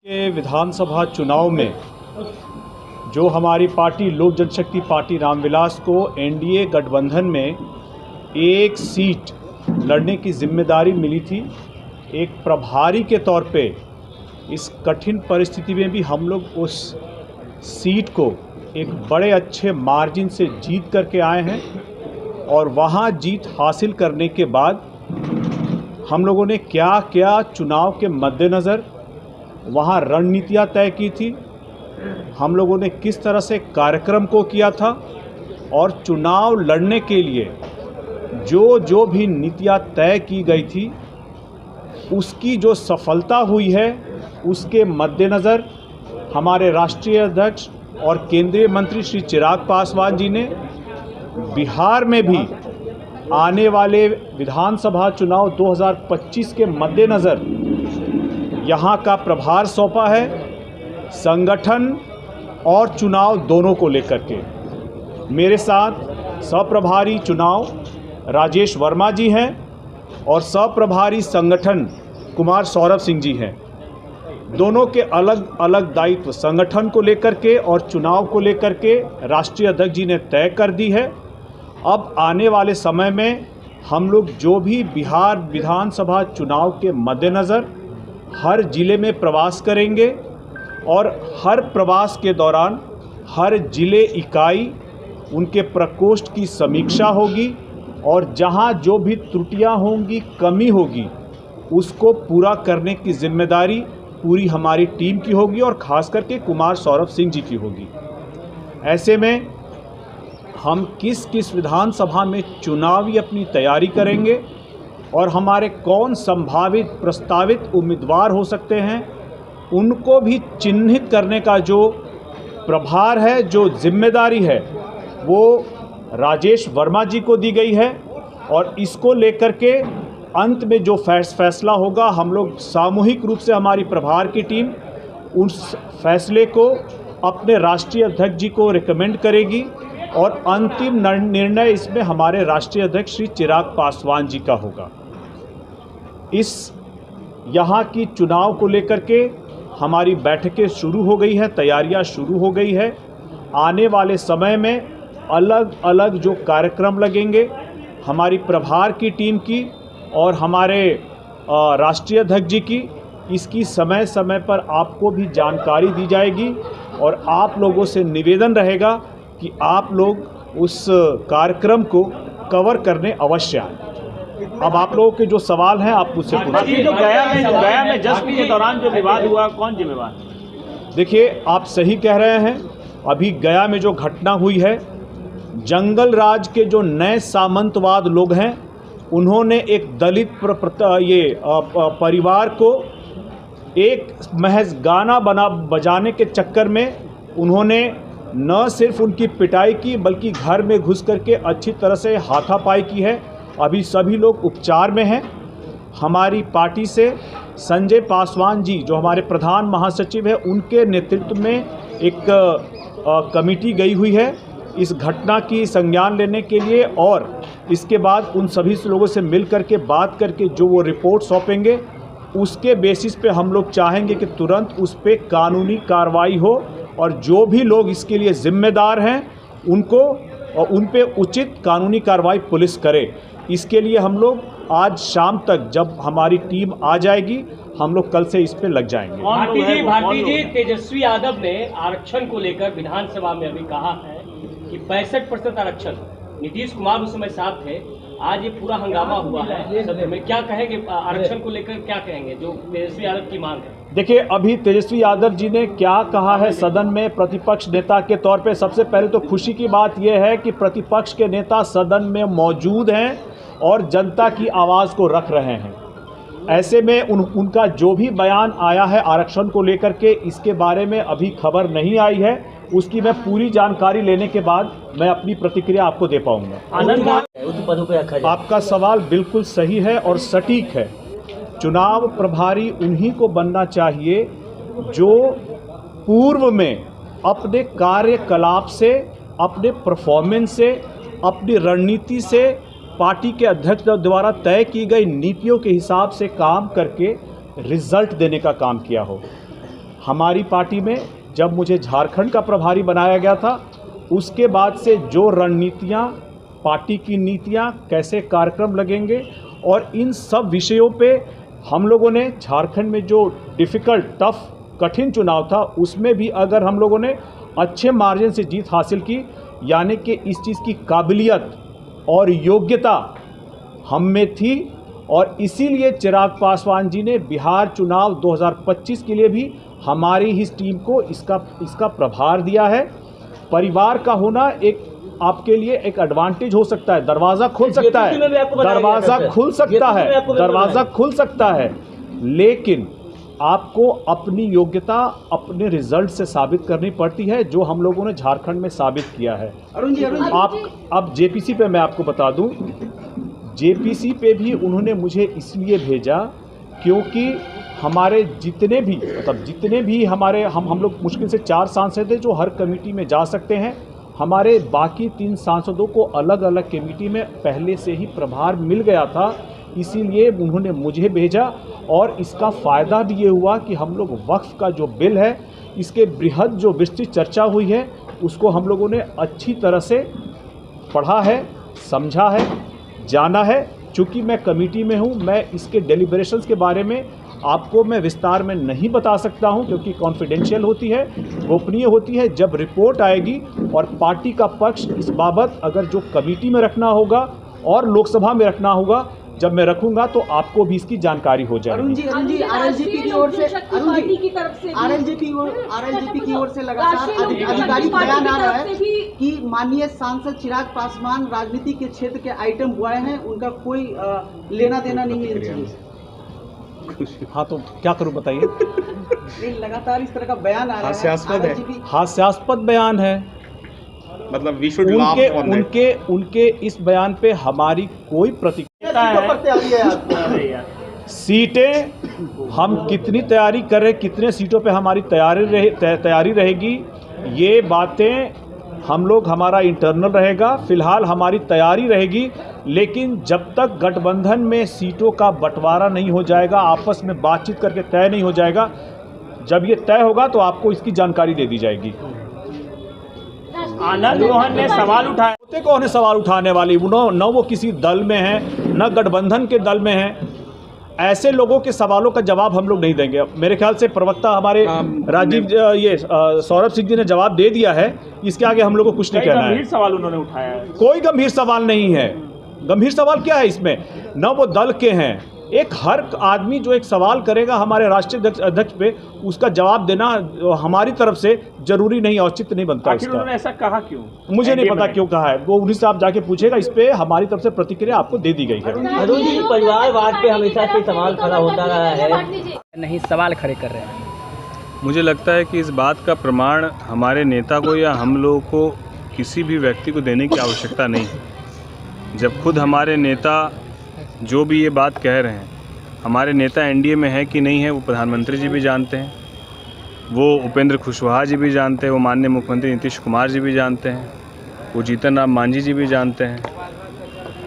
के विधानसभा चुनाव में जो हमारी पार्टी लोक जनशक्ति पार्टी रामविलास को एनडीए गठबंधन में एक सीट लड़ने की जिम्मेदारी मिली थी, एक प्रभारी के तौर पे इस कठिन परिस्थिति में भी हम लोग उस सीट को एक बड़े अच्छे मार्जिन से जीत करके आए हैं। और वहाँ जीत हासिल करने के बाद हम लोगों ने क्या क्या चुनाव के मद्देनज़र वहाँ रणनीतियाँ तय की थी, हम लोगों ने किस तरह से कार्यक्रम को किया था और चुनाव लड़ने के लिए जो भी नीतियाँ तय की गई थी उसकी जो सफलता हुई है, उसके मद्देनज़र हमारे राष्ट्रीय अध्यक्ष और केंद्रीय मंत्री श्री चिराग पासवान जी ने बिहार में भी आने वाले विधानसभा चुनाव 2025 के मद्देनज़र यहाँ का प्रभार सौंपा है, संगठन और चुनाव दोनों को लेकर के। मेरे साथ सह-प्रभारी चुनाव राजेश वर्मा जी हैं और सह-प्रभारी संगठन कुमार सौरभ सिंह जी हैं। दोनों के अलग अलग दायित्व संगठन को लेकर के और चुनाव को लेकर के राष्ट्रीय अध्यक्ष जी ने तय कर दी है। अब आने वाले समय में हम लोग जो भी बिहार विधानसभा चुनाव के मद्देनज़र हर ज़िले में प्रवास करेंगे और हर प्रवास के दौरान हर ज़िले इकाई उनके प्रकोष्ठ की समीक्षा होगी और जहां जो भी त्रुटियां होंगी, कमी होगी, उसको पूरा करने की जिम्मेदारी पूरी हमारी टीम की होगी और ख़ास करके कुमार सौरभ सिंह जी की होगी। ऐसे में हम किस किस विधानसभा में चुनावी अपनी तैयारी करेंगे और हमारे कौन संभावित प्रस्तावित उम्मीदवार हो सकते हैं, उनको भी चिन्हित करने का जो प्रभार है, जो जिम्मेदारी है, वो राजेश वर्मा जी को दी गई है। और इसको लेकर के अंत में जो फैसला होगा, हम लोग सामूहिक रूप से हमारी प्रभार की टीम उस फैसले को अपने राष्ट्रीय अध्यक्ष जी को रिकमेंड करेगी और अंतिम निर्णय इसमें हमारे राष्ट्रीय अध्यक्ष श्री चिराग पासवान जी का होगा। इस यहाँ की चुनाव को लेकर के हमारी बैठकें शुरू हो गई है, तैयारियां शुरू हो गई है। आने वाले समय में अलग अलग जो कार्यक्रम लगेंगे, हमारी प्रभार की टीम की और हमारे राष्ट्रीय अध्यक्ष जी की, इसकी समय समय पर आपको भी जानकारी दी जाएगी और आप लोगों से निवेदन रहेगा कि आप लोग उस कार्यक्रम को कवर करने अवश्य आएँ। अब आप लोगों के जो सवाल हैं आप मुझसे पूछिए। जो गया में जश्न के दौरान जो विवाद हुआ, कौन जिम्मेवार? देखिए, आप सही कह रहे हैं। अभी गया में जो घटना हुई है, जंगल राज के जो नए सामंतवाद लोग हैं, उन्होंने एक दलित परिवार को एक महज गाना बजाने के चक्कर में उन्होंने न सिर्फ उनकी पिटाई की बल्कि घर में घुस करके अच्छी तरह से हाथापाई की है। अभी सभी लोग उपचार में हैं। हमारी पार्टी से संजय पासवान जी, जो हमारे प्रधान महासचिव हैं, उनके नेतृत्व में एक कमेटी गई हुई है इस घटना की संज्ञान लेने के लिए और इसके बाद उन सभी लोगों से मिल करके बात करके जो वो रिपोर्ट सौंपेंगे, उसके बेसिस पे हम लोग चाहेंगे कि तुरंत उस पर कानूनी कार्रवाई हो और जो भी लोग इसके लिए जिम्मेदार हैं उनको और उन पे उचित कानूनी कार्रवाई पुलिस करे। इसके लिए हम लोग आज शाम तक, जब हमारी टीम आ जाएगी, हम लोग कल से इस पे लग जाएंगे। भारती जी, तेजस्वी यादव ने आरक्षण को लेकर विधानसभा में अभी कहा है कि 65% आरक्षण, नीतीश कुमार उस समय साथ थे, आज ये पूरा हंगामा हुआ है सदन में, क्या कहेंगे आरक्षण को लेकर, क्या कहेंगे जो तेजस्वी यादव की मांग है? देखिए, अभी तेजस्वी यादव जी ने क्या कहा है सदन में प्रतिपक्ष नेता के तौर पे, सबसे पहले तो खुशी की बात यह है कि प्रतिपक्ष के नेता सदन में मौजूद हैं और जनता की आवाज़ को रख रहे हैं। ऐसे में उनका जो भी बयान आया है आरक्षण को लेकर के, इसके बारे में अभी खबर नहीं आई है। उसकी मैं पूरी जानकारी लेने के बाद मैं अपनी प्रतिक्रिया आपको दे पाऊंगा। आपका सवाल बिल्कुल सही है और सटीक है। चुनाव प्रभारी उन्हीं को बनना चाहिए जो पूर्व में अपने कार्यकलाप से, अपने परफॉर्मेंस से, अपनी रणनीति से, पार्टी के अध्यक्ष द्वारा तय की गई नीतियों के हिसाब से काम करके रिजल्ट देने का काम किया हो। हमारी पार्टी में जब मुझे झारखंड का प्रभारी बनाया गया था, उसके बाद से जो रणनीतियाँ, पार्टी की नीतियाँ, कैसे कार्यक्रम लगेंगे और इन सब विषयों पे हम लोगों ने झारखंड में जो डिफ़िकल्ट, टफ, कठिन चुनाव था, उसमें भी अगर हम लोगों ने अच्छे मार्जिन से जीत हासिल की, यानी कि इस चीज़ की काबिलियत और योग्यता हम में थी। और इसीलिए चिराग पासवान जी ने बिहार चुनाव 2025 के लिए भी हमारी ही टीम को इसका प्रभार दिया है। परिवार का होना एक आपके लिए एक एडवांटेज हो सकता है, दरवाज़ा खुल सकता है, दरवाज़ा खुल सकता है, लेकिन आपको अपनी योग्यता अपने रिजल्ट से साबित करनी पड़ती है, जो हम लोगों ने झारखंड में साबित किया है। आप अब जेपीसी पे मैं आपको बता दूं, जेपीसी पे भी उन्होंने मुझे इसलिए भेजा क्योंकि हमारे जितने भी हमारे हम लोग मुश्किल से 4 सांसद हैं जो हर कमेटी में जा सकते हैं। हमारे बाकी 3 सांसदों को अलग अलग कमेटी में पहले से ही प्रभार मिल गया था, इसीलिए उन्होंने मुझे भेजा। और इसका फ़ायदा भी ये हुआ कि हम लोग वक्फ का जो बिल है, इसके बृहद जो विस्तृत चर्चा हुई है, उसको हम लोगों ने अच्छी तरह से पढ़ा है, समझा है, जाना है। चूँकि मैं कमेटी में हूँ, मैं इसके डेलिब्रेशंस के बारे में आपको मैं विस्तार में नहीं बता सकता हूं, क्योंकि कॉन्फिडेंशियल होती है, गोपनीय होती है। जब रिपोर्ट आएगी और पार्टी का पक्ष इस बाबत अगर जो कमेटी में रखना होगा और लोकसभा में रखना होगा, जब मैं रखूंगा तो आपको भी इसकी जानकारी हो जाएगी। अरुण जी आरएलजेपी की ओर से आरएलजेपी की ओर से लगातार आधिकारिक बयान आ रहा है कि माननीय सांसद चिराग पासवान राजनीति के क्षेत्र के आइटम बॉय हैं, उनका कोई लेना देना नहीं है इनसे। हाँ, तो क्या करूं बताइए। लगातार इस तरह का बयान आ रहा है, हास्यास्पद बयान है। मतलब उनके इस बयान पे हमारी कोई प्रतिक्रिया है। सीटें हम कितनी तैयारी कर रहे, कितने सीटों पे हमारी तैयारी रहेगी, ये बातें हम लोग, हमारा इंटरनल रहेगा। फिलहाल हमारी तैयारी रहेगी, लेकिन जब तक गठबंधन में सीटों का बंटवारा नहीं हो जाएगा, आपस में बातचीत करके तय नहीं हो जाएगा, जब ये तय होगा तो आपको इसकी जानकारी दे दी जाएगी। आनंद मोहन ने सवाल उठाया, होते कौन है सवाल उठाने वाली, न वो किसी दल में है, न गठबंधन के दल में है। ऐसे लोगों के सवालों का जवाब हम लोग नहीं देंगे। मेरे ख्याल से प्रवक्ता हमारे सौरभ सिंह जी ने जवाब दे दिया है, इसके आगे हम लोग को कुछ नहीं कहना है। गंभीर सवाल उन्होंने उठाया है। कोई गंभीर सवाल नहीं है। गंभीर सवाल क्या है इसमें? न वो दल के हैं। एक हर आदमी जो एक सवाल करेगा हमारे राष्ट्रीय अध्यक्ष पे, उसका जवाब देना हमारी तरफ से जरूरी नहीं, औचित्य नहीं बनता। आखिर उन्होंने ऐसा कहा क्यों? मुझे नहीं पता क्यों कहा है, वो उन्हीं से आप जाके पूछेगा। इस पे हमारी तरफ से प्रतिक्रिया आपको दे दी गई है। अरुण जी, परिवारवाद पे हमेशा से सवाल खड़ा होता रहा है, नहीं सवाल खड़े कर रहे हैं। मुझे लगता है कि इस बात का प्रमाण हमारे नेता को या हम लोगों को किसी भी व्यक्ति को देने की आवश्यकता नहीं है। जब खुद हमारे नेता जो भी ये बात कह रहे हैं, हमारे नेता एनडीए में है कि नहीं है, वो प्रधानमंत्री जी भी जानते हैं, वो उपेंद्र कुशवाहा जी भी जानते हैं, वो माननीय मुख्यमंत्री नीतीश कुमार जी भी जानते हैं, वो जीतन राम मांझी जी भी जानते हैं,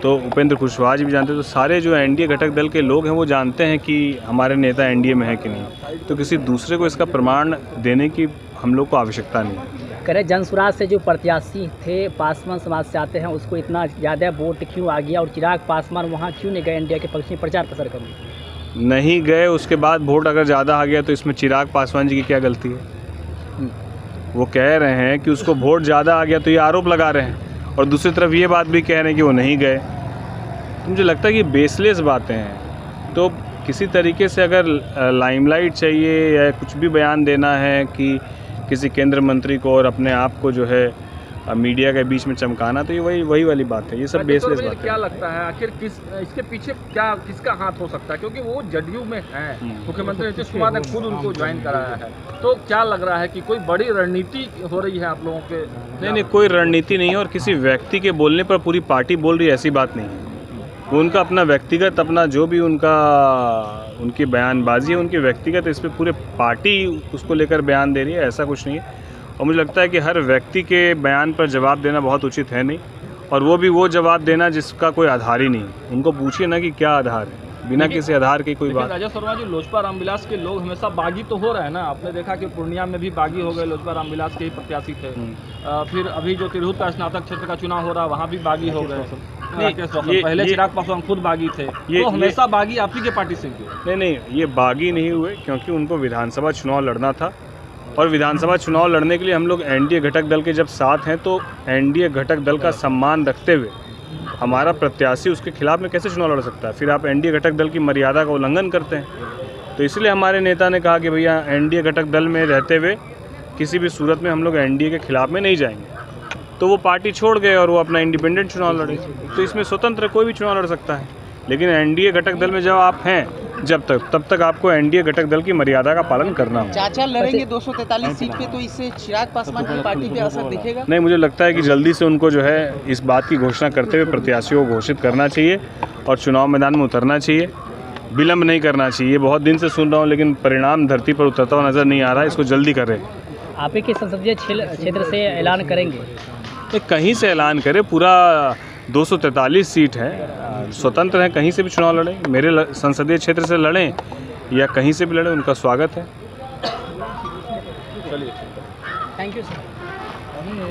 तो उपेंद्र कुशवाहा जी भी जानते हैं। तो सारे जो एनडीए घटक दल के लोग हैं वो जानते हैं कि हमारे नेता एनडीए में है कि नहीं। तो किसी दूसरे को इसका प्रमाण देने की हम लोग को आवश्यकता नहीं है। करे जनसुराज से जो प्रत्याशी थे, पासवान समाज से आते हैं, उसको इतना ज़्यादा वोट क्यों आ गया और चिराग पासवान वहाँ क्यों नहीं गए इंडिया के पक्ष में प्रचार प्रसार करने? नहीं गए, उसके बाद वोट अगर ज़्यादा आ गया तो इसमें चिराग पासवान जी की क्या गलती है? वो कह रहे हैं कि उसको वोट ज़्यादा आ गया, तो ये आरोप लगा रहे हैं, और दूसरी तरफ ये बात भी कह रहे हैं कि वो नहीं गए। तो मुझे लगता है कि बेसलेस बातें हैं। तो किसी तरीके से अगर लाइमलाइट चाहिए या कुछ भी बयान देना है कि किसी केंद्र मंत्री को और अपने आप को जो है मीडिया के बीच में चमकाना, तो ये वही वाली बात है। ये सब बेसलेस बात है। क्या लगता है आखिर इसके पीछे किसका हाथ हो सकता है? क्योंकि वो जदयू में है, मुख्यमंत्री नीतीश कुमार ने खुद उनको ज्वाइन कराया है, तो क्या लग रहा है कि कोई बड़ी रणनीति हो रही है आप लोगों के? नहीं, कोई रणनीति नहीं है, और किसी व्यक्ति के बोलने पर पूरी पार्टी बोल रही है, ऐसी बात नहीं है। वो उनका अपना व्यक्तिगत, अपना जो भी उनकी बयानबाजी है उनकी व्यक्तिगत, इस पर पूरे पार्टी उसको लेकर बयान दे रही है, ऐसा कुछ नहीं है। और मुझे लगता है कि हर व्यक्ति के बयान पर जवाब देना बहुत उचित है नहीं, और वो भी वो जवाब देना जिसका कोई आधार ही नहीं। उनको पूछिए ना कि क्या आधार है, बिना किसी आधार की कोई बात। राजा शर्मा जी, लोजपा रामविलास के लोग हमेशा बागी तो हो रहे हैं ना। आपने देखा कि पूर्णिया में भी बागी हो गए, लोजपा रामविलास के ही प्रत्याशी थे। फिर अभी जो तिरहुत का स्नातक क्षेत्र का चुनाव हो रहा है वहाँ भी बागी हो गए। पहले चिराग पासवान खुद बागी थे, तो हमेशा बागी आप ही के पार्टी से क्यों? नहीं, ये बागी नहीं हुए, क्योंकि उनको विधानसभा चुनाव लड़ना था और विधानसभा चुनाव लड़ने के लिए हम लोग एनडीए घटक दल के जब साथ हैं तो एनडीए घटक दल का सम्मान रखते हुए हमारा प्रत्याशी उसके खिलाफ में कैसे चुनाव लड़ सकता है? फिर आप एनडीए घटक दल की मर्यादा का उल्लंघन करते हैं। तो इसलिए हमारे नेता ने कहा कि भैया एनडीए घटक दल में रहते हुए किसी भी सूरत में हम लोग एनडीए के खिलाफ में नहीं जाएंगे। तो वो पार्टी छोड़ गए और वो अपना इंडिपेंडेंट चुनाव लड़े। तो इसमें स्वतंत्र कोई भी चुनाव लड़ सकता है, लेकिन एनडीए घटक दल में जब आप हैं तब तक आपको एनडीए घटक दल की मर्यादा का पालन करना होगा। चाचा लड़ेंगे 243 सीट पे, तो इससे चिराग पासवान की पार्टी पे असर दिखेगा? नहीं, मुझे लगता है कि जल्दी से उनको जो है इस बात की घोषणा करते हुए प्रत्याशियों को घोषित करना चाहिए और चुनाव मैदान में उतरना चाहिए। विलम्ब नहीं करना चाहिए। बहुत दिन से सुन रहा हूँ लेकिन परिणाम धरती पर उतरता हुआ नज़र नहीं आ रहा है। इसको जल्दी करें। आप ही के संसदीय क्षेत्र से ऐलान करेंगे? कहीं से ऐलान करें, पूरा 243 सीट है, स्वतंत्र हैं, कहीं से भी चुनाव लड़ें। मेरे संसदीय क्षेत्र से लड़ें या कहीं से भी लड़ें, उनका स्वागत है। Thank you sir.